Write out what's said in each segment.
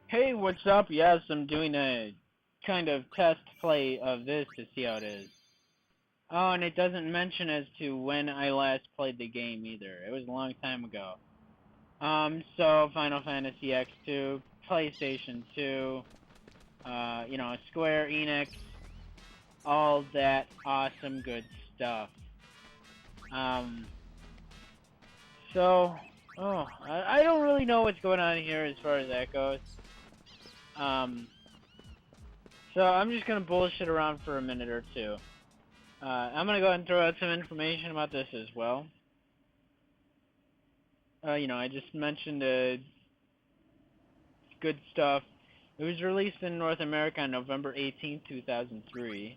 Hey, what's up? Yes, I'm doing a kind of test play of this to see how it is. Oh, and it doesn't mention as to when I last played the game either. It was a long time ago. So Final Fantasy X-2, PlayStation 2, Square Enix, all that awesome good stuff. Um, so, I don't really know what's going on here as far as that goes. Um, so I'm just gonna bullshit around for a minute or two. I'm gonna go ahead and throw out some information about this as well. I just mentioned good stuff. It was released in North America on November 18th, 2003.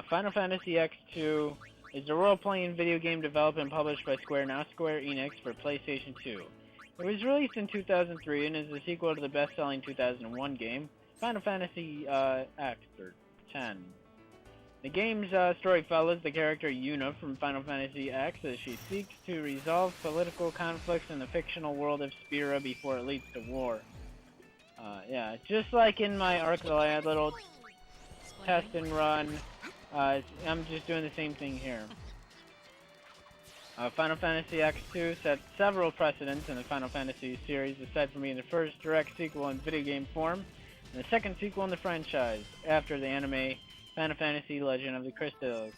Final Fantasy X-2 is a role-playing video game developed and published by Square, now Square Enix, for PlayStation 2. It was released in 2003 and is a sequel to the best-selling 2001 game, Final Fantasy X, or 10. The game's story follows the character Yuna from Final Fantasy X as she seeks to resolve political conflicts in the fictional world of Spira before it leads to war. Yeah, just like in my arc that I had little test and run, I'm just doing the same thing here. Final Fantasy X-2 set several precedents in the Final Fantasy series, aside from being the first direct sequel in video game form, and the second sequel in the franchise, after the anime Final Fantasy Legend of the Crystal.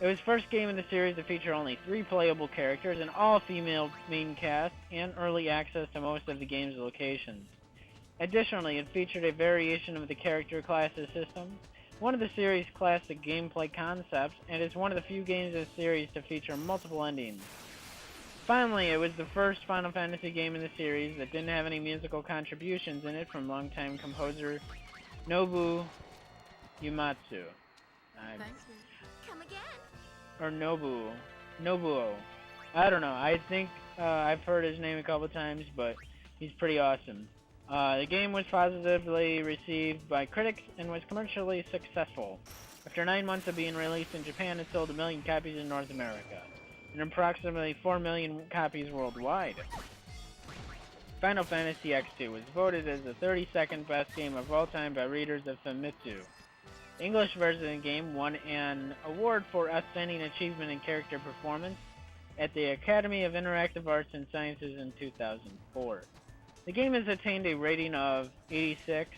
It was the first game in the series to feature only 3 playable characters, an all-female main cast, and early access to most of the game's locations. Additionally, it featured a variation of the character classes system, one of the series' classic gameplay concepts, and is one of the few games in the series to feature multiple endings. Finally, it was the first Final Fantasy game in the series that didn't have any musical contributions in it from longtime composer Nobu Uematsu. Thank you. Come again. Or Nobuo. I don't know. I think I've heard his name a couple times, but he's pretty awesome. The game was positively received by critics and was commercially successful. After 9 months of being released in Japan, it sold 1 million copies in North America, and approximately 4 million copies worldwide. Final Fantasy X-2 was voted as the 32nd best game of all time by readers of Famitsu. The English version of the game won an award for Outstanding Achievement in Character Performance at the Academy of Interactive Arts and Sciences in 2004. The game has attained a rating of 86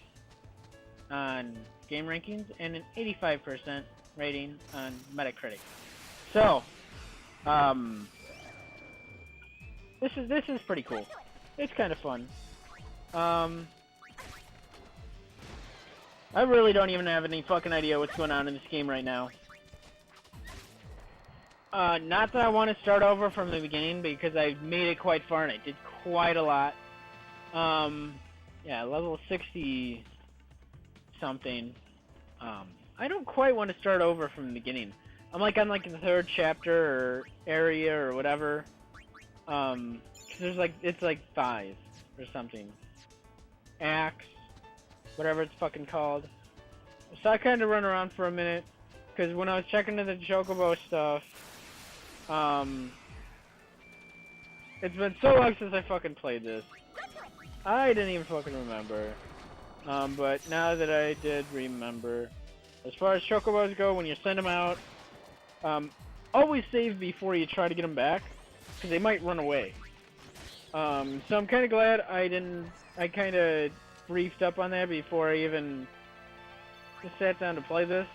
on Game Rankings and an 85% rating on Metacritic. So, this is pretty cool. It's kind of fun. I really don't even have any fucking idea what's going on in this game right now. Not that I want to start over from the beginning, because I made it quite far and I did quite a lot. Yeah, level 60 something. I don't quite want to start over from the beginning. I'm like on the 3rd chapter or area or whatever. 'Cause there's it's like 5 or something. Axe, whatever it's fucking called. So I kind of run around for a minute, because when I was checking into the Chocobo stuff, it's been so long since I fucking played this. I didn't even fucking remember. But now that I did remember, as far as Chocobos go, when you send them out, always save before you try to get them back, because they might run away. So I'm kind of glad I kind of briefed up on that before I even sat down to play this.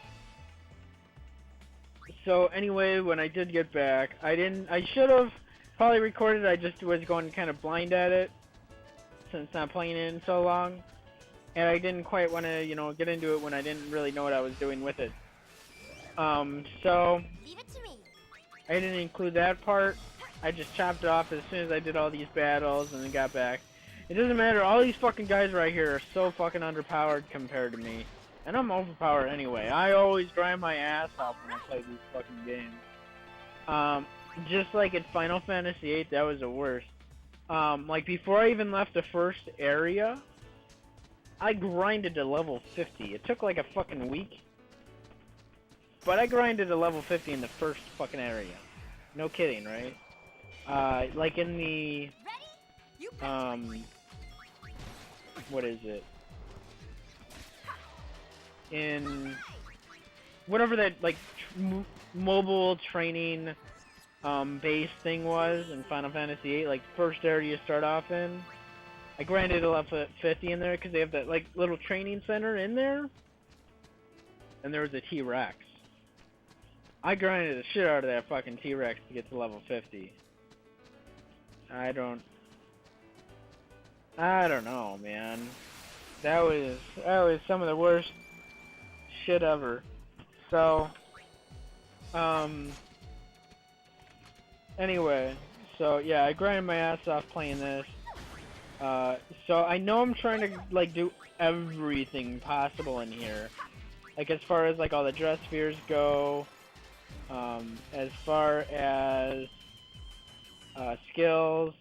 So anyway, when I did get back, I should have probably recorded, I just was going kind of blind at it, since not playing it in so long. And I didn't quite want to, get into it when I didn't really know what I was doing with it. So Leave it to me. I didn't include that part. I just chopped it off as soon as I did all these battles and then got back. It doesn't matter, all these fucking guys right here are so fucking underpowered compared to me. And I'm overpowered anyway. I always grind my ass off when I play these fucking games. Just like in Final Fantasy VIII, that was the worst. Like before I even left the first area, I grinded to level 50. It took like a fucking week. But I grinded to level 50 in the first fucking area. No kidding, right? Like in the what is it? In whatever that like mobile training base thing was in Final Fantasy VIII, like first area you start off in. I grinded a level 50 in there because they have that like little training center in there, and there was a T-Rex. I grinded the shit out of that fucking T-Rex to get to level 50. I don't know, man. That was some of the worst shit ever. So, anyway, so yeah, I grinded my ass off playing this. So I know I'm trying to like do everything possible in here, like as far as like all the dress spheres go, as far as skills,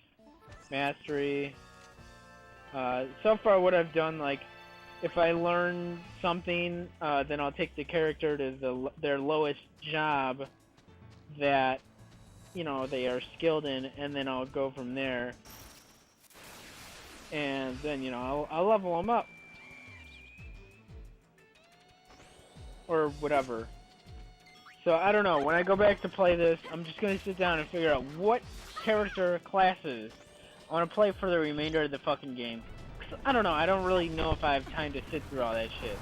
mastery. So far what I've done, like if I learn something, then I'll take the character to their lowest job that, you know, they are skilled in, and then I'll go from there. And then, you know, I'll level them up. Or whatever. So, I don't know. When I go back to play this, I'm just going to sit down and figure out what character classes I want to play for the remainder of the fucking game. 'Cause I don't know. I don't really know if I have time to sit through all that shit.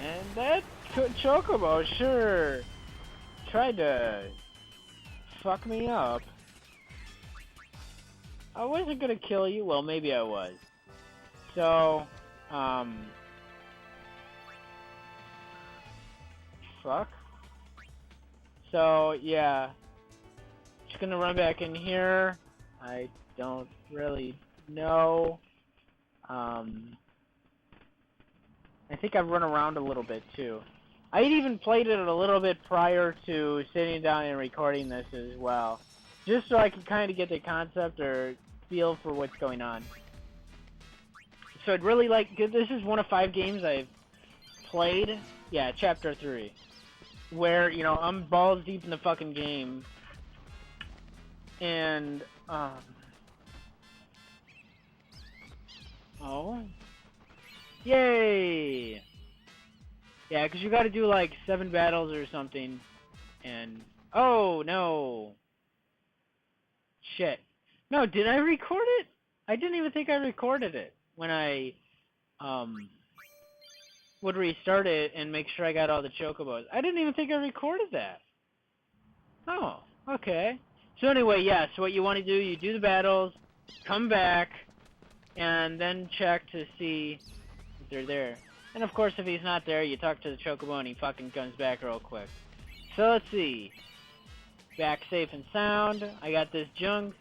And that Chocobo sure tried to fuck me up. I wasn't gonna kill you. Well, maybe I was. So, fuck. So, yeah. Just gonna run back in here. I don't really know. I think I've run around a little bit, too. I had even played it a little bit prior to sitting down and recording this as well. Just so I can kind of get the concept or feel for what's going on. So I'd really like, this is one of 5 games I've played. Yeah, Chapter 3. Where, you know, I'm balls deep in the fucking game. And, oh. Yay! Yeah, because you gotta do like 7 battles or something. And, oh, no. Shit. No, did I record it? I didn't even think I recorded it when I would restart it and make sure I got all the chocobos. I didn't even think I recorded that. Oh, okay. So anyway, yeah, so what you want to do, you do the battles, come back, and then check to see if they're there. And of course, if he's not there, you talk to the chocobo and he fucking comes back real quick. So let's see. Back safe and sound. I got this junk.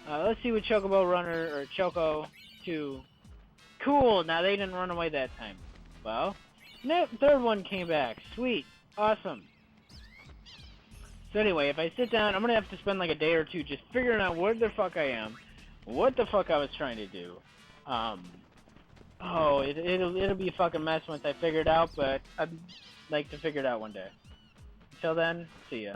Let's see what Chocobo Runner, or Choco 2. Cool, now they didn't run away that time. Well, no, third one came back. Sweet. Awesome. So anyway, if I sit down, I'm gonna have to spend like a day or two just figuring out where the fuck I am, what the fuck I was trying to do. Oh, it'll be a fucking mess once I figure it out, but I'd like to figure it out one day. Until then, see ya.